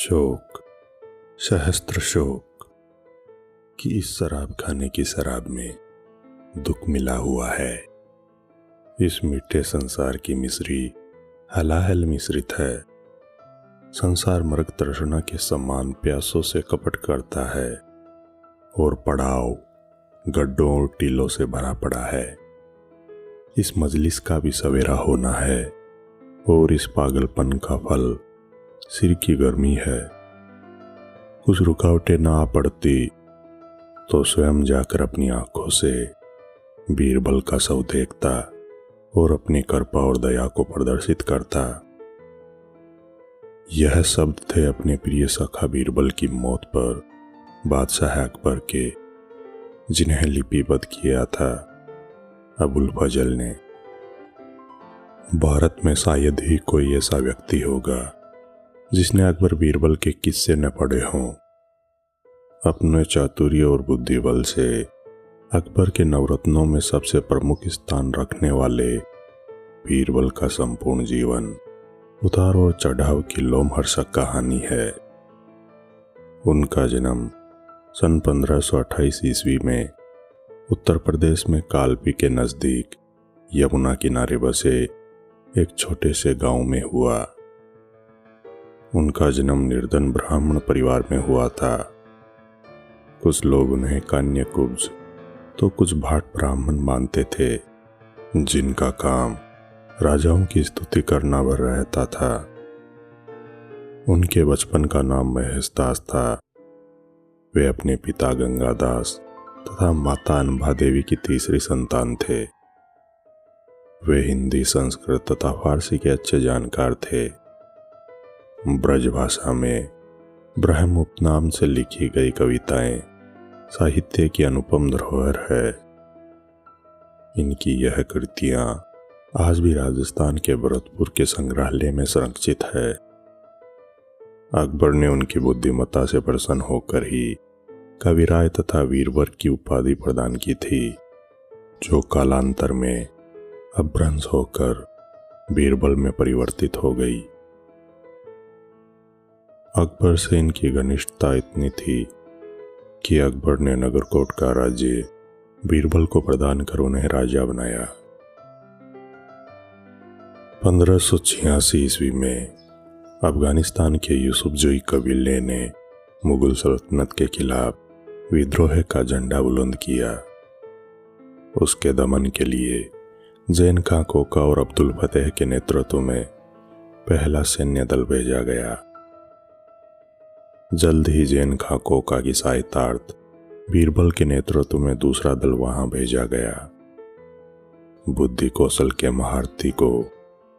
शोक, सहस्त्र शोक कि इस शराब खाने की शराब में दुख मिला हुआ है। इस मीठे संसार की मिश्री हलाहल मिश्रित है। संसार मर्ग तृष्णा के समान प्यासों से कपट करता है और पड़ाव गड्ढों और टीलों से भरा पड़ा है। इस मजलिस का भी सवेरा होना है और इस पागलपन का फल सिर की गर्मी है। कुछ रुकावटें ना आ पड़ती तो स्वयं जाकर अपनी आंखों से बीरबल का शव देखता और अपनी कृपा और दया को प्रदर्शित करता। यह शब्द थे अपने प्रिय सखा बीरबल की मौत पर बादशाह अकबर के, जिन्हें लिपिबद्ध किया था अबुल फजल ने। भारत में शायद ही कोई ऐसा व्यक्ति होगा जिसने अकबर बीरबल के किस्से न पढ़े हों। अपने चातुर्य और बुद्धि बल से अकबर के नवरत्नों में सबसे प्रमुख स्थान रखने वाले बीरबल का संपूर्ण जीवन उतार और चढ़ाव की लोमहर्षक कहानी है। उनका जन्म सन 1528 ईस्वी में उत्तर प्रदेश में कालपी के नज़दीक यमुना किनारे बसे एक छोटे से गांव में हुआ। उनका जन्म निर्धन ब्राह्मण परिवार में हुआ था। कुछ लोग उन्हें कन्याकुब्ज तो कुछ भाट ब्राह्मण मानते थे, जिनका काम राजाओं की स्तुति करना भर रहता था। उनके बचपन का नाम महेशदास था। वे अपने पिता गंगादास तथा माता अनभा देवी की तीसरी संतान थे। वे हिंदी, संस्कृत तथा फारसी के अच्छे जानकार थे। ब्रज भाषा में ब्रह्म उपनाम से लिखी गई कविताएं साहित्य की अनुपम धरोहर है। इनकी यह कृतियां आज भी राजस्थान के भरतपुर के संग्रहालय में संरक्षित है। अकबर ने उनकी बुद्धिमत्ता से प्रसन्न होकर ही कविराय तथा वीरवर की उपाधि प्रदान की थी, जो कालांतर में अपभ्रंश होकर बीरबल में परिवर्तित हो गई। अकबर से इनकी घनिष्ठता इतनी थी कि अकबर ने नगरकोट का राज्य बीरबल को प्रदान कर उन्हें राजा बनाया। 1586 ईस्वी में अफगानिस्तान के यूसुफजई कबीले ने मुगल सल्तनत के खिलाफ विद्रोह का झंडा बुलंद किया। उसके दमन के लिए जैन खां कोका और अब्दुल फतेह के नेतृत्व में पहला सैन्य दल भेजा गया। जल्द ही जैन खां कोका की सहायतार्थ बीरबल के नेतृत्व में दूसरा दल वहां भेजा गया। बुद्धि कौशल के महारथी को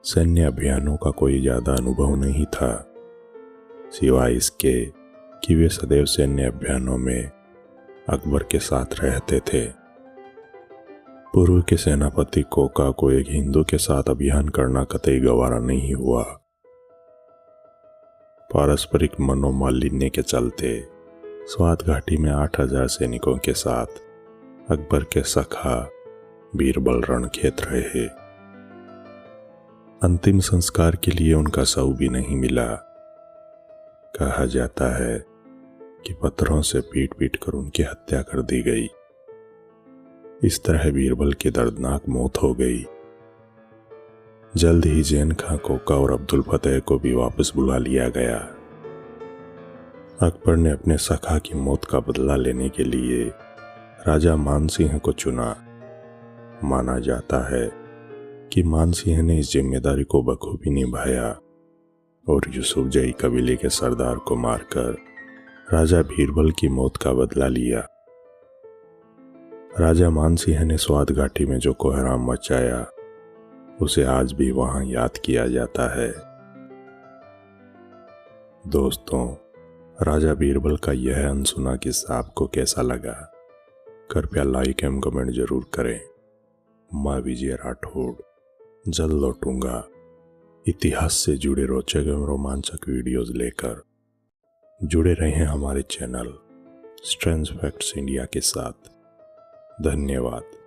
सैन्य अभियानों का कोई ज्यादा अनुभव नहीं था, सिवाय इसके कि वे सदैव सैन्य अभियानों में अकबर के साथ रहते थे। पूर्व के सेनापति कोका को एक हिंदू के साथ अभियान करना कतई गवारा नहीं हुआ। पारस्परिक मनोमालिन्य के चलते स्वात घाटी में 8000 सैनिकों के साथ अकबर के सखा बीरबल रणखेत रहे। अंतिम संस्कार के लिए उनका शव भी नहीं मिला। कहा जाता है कि पत्थरों से पीट पीट कर उनकी हत्या कर दी गई। इस तरह बीरबल की दर्दनाक मौत हो गई। जल्द ही जैन खां कोका और अब्दुल फतेह को भी वापस बुला लिया गया। अकबर ने अपने सखा की मौत का बदला लेने के लिए राजा मानसिंह को चुना। माना जाता है कि मानसिंह ने इस जिम्मेदारी को बखूबी निभाया और यूसुफजई कबीले के सरदार को मारकर राजा बीरबल की मौत का बदला लिया। राजा मानसिंह ने स्वात घाटी में जो कोहराम मचाया, उसे आज भी वहां याद किया जाता है। दोस्तों, राजा बीरबल का यह अनसुना किस्सा आपको कैसा लगा? कृपया लाइक एवं कमेंट जरूर करें। मैं विजय राठौड़ जल्द लौटूंगा इतिहास से जुड़े रोचक एवं रोमांचक वीडियोस लेकर। जुड़े रहें हमारे चैनल स्ट्रेंज फैक्ट्स इंडिया के साथ। धन्यवाद।